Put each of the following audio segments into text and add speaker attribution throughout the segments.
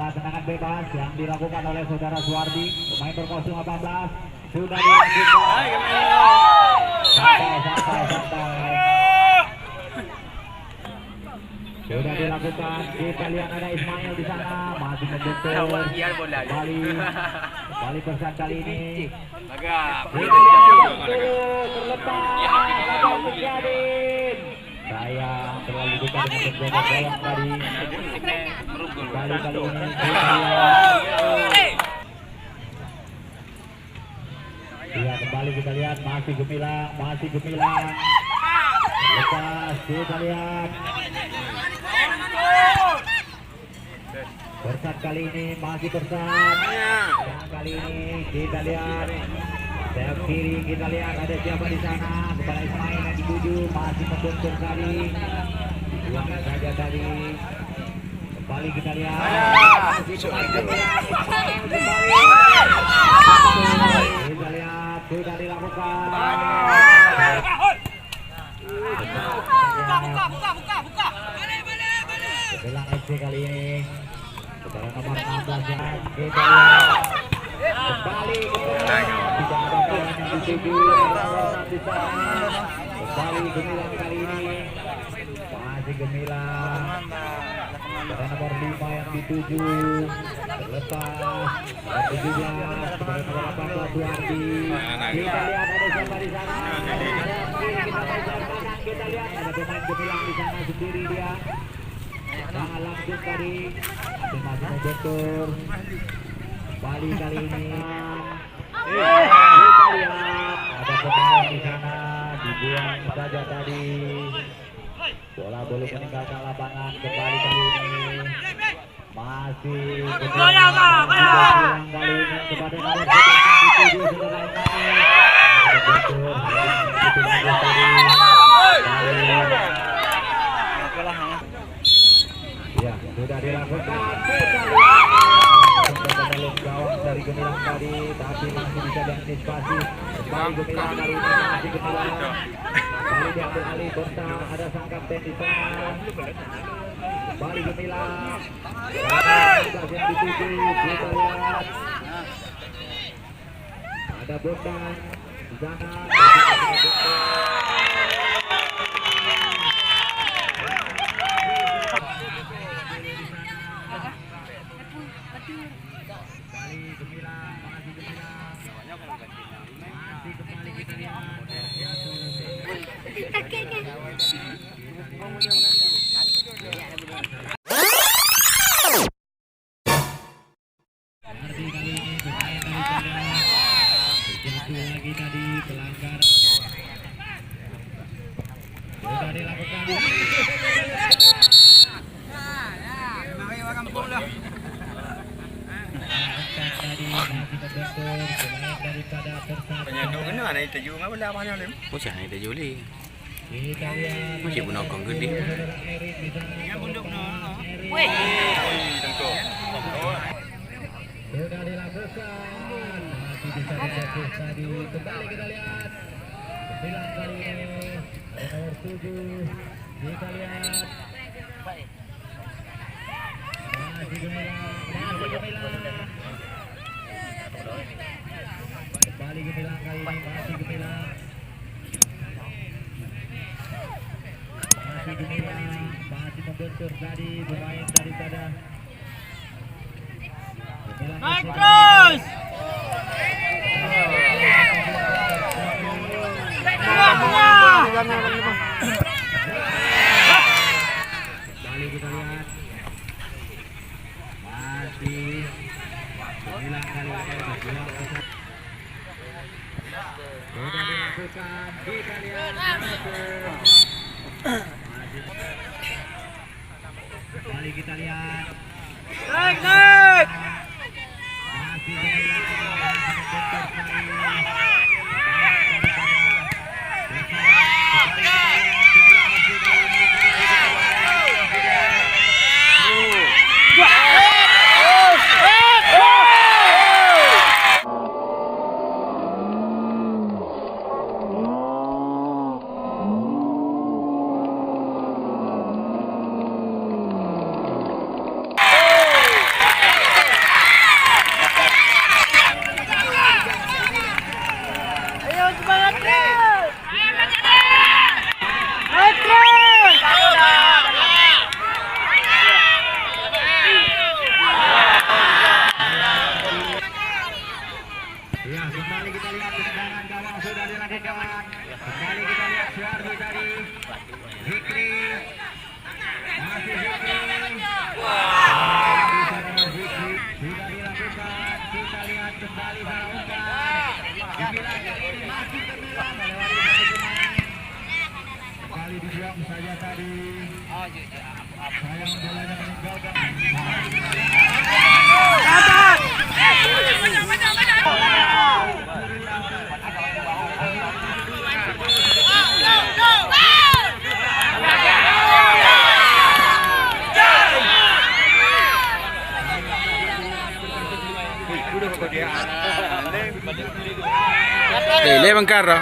Speaker 1: adalah tendangan bebas yang dilakukan oleh saudara Suwardi, pemain berkostum 18 sudah dilakukan. Santai. Sudah dilakukan. Kita lihat ada Ismail di sana masih membentur. Kembali persen kali ini. Sayang terlalu dekat dengan berjaga gawang tadi. Kali ini kembali kita lihat masih gemilang. Lepas kita lihat. Persat kali ini masih persat. Dan kali ini kita lihat sayap kiri, kita lihat ada siapa di sana. Kepada Ismail yang dituju masih membentur tadi. Dibuangkan saja tadi. Kembali kita lihat. Kita lihat sudah dilakukan. Buka. Belang FC kali ini. Saudara nomor 16 ya. Kita lihat. Kembali tidak ada kawan yang dituju. Kembali gemilang kali ini. Masih gemilang. Saudara nomor 5 yang dituju. Terlepas. 17 kepada nomor 18 Suwardi. Kita lihat ada siapa di sana. Kita lihat ada pemain gemilang di sana sendiri dia. Nah, langsung tadi masih membentur. Kembali kali ini. Kita lihat ada pemain di sana dibuang saja tadi. Bola belum meninggalkan lapangan. Kembali kali ini masih pulang kali ini kepada nomor 7 saudara ya, sudah dilakukan dalam gawang dari gemilang tadi, tapi masih bisa diantisipasi. Kembali gemilang kali ini masih gemilang. Kali diambil alih Bonta, ada sang kapten di sana. Kembali gemilang. Yang dituju, kita lihat. Ada Bonta di sana. Lagi tadi pelanggar sudah dilakukan.
Speaker 2: Penyandung ini ada interview nggak boleh apa nya lem?
Speaker 3: Kok saya interview li?
Speaker 1: Masih
Speaker 3: bunuh kong gede.
Speaker 2: Ya bunduk no. Wih. Tentu.
Speaker 1: Sudah dilakukan. Masih bisa difokus tadi. Kembali kita lihat. 9 kali ini. Nomor 7. Kita lihat. Masih gemilang. Kembali gemilang kali ini. Masih gemilang. Masih membentur tadi pemain daripada
Speaker 2: Naik terus.
Speaker 1: Kembali kita lihat masih 9 kali sudah dilakukan. Kita lihat kembali kita lihat
Speaker 2: Naik.
Speaker 3: Dili man karo.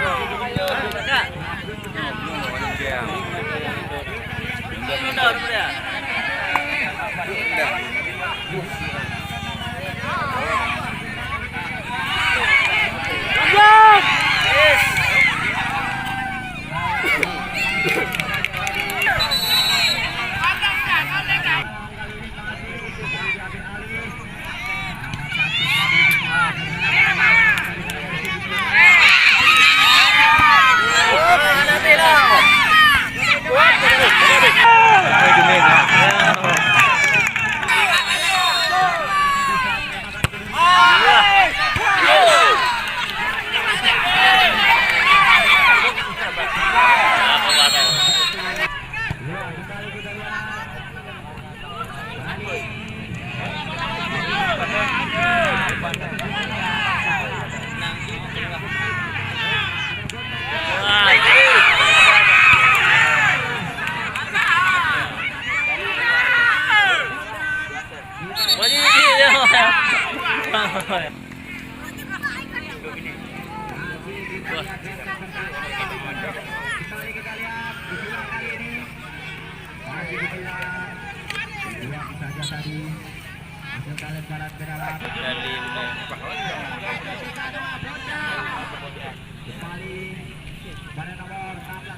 Speaker 1: Pada nomor 16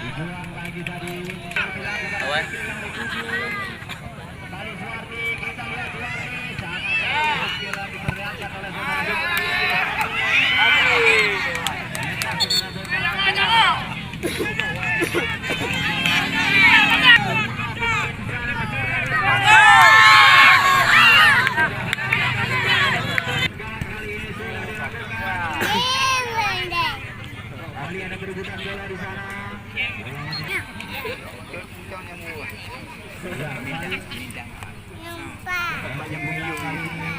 Speaker 1: dibuang lagi tadi. Kembali Suwardi, kita lihat Suwardi sangat kira diperlihatkan oleh kali ada kerebutan bola di sana. Yang memilih kali ini.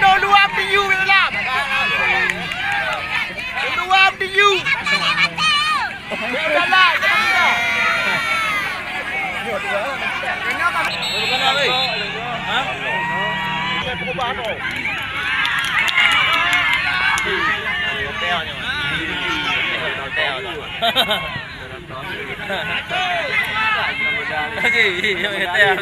Speaker 2: Nó đu up to you rồi làm. Đu up to you. Ra lại cho nó đi. Bukan lagi. Hah? Aku baru. Teo nya. Teo dah. Gì, teo, teo.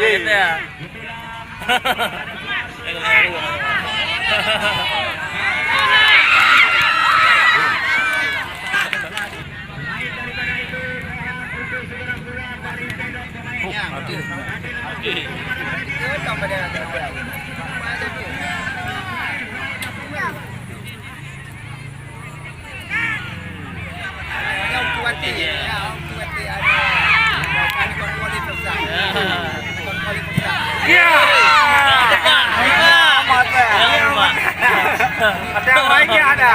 Speaker 2: Ada yang baiknya ada.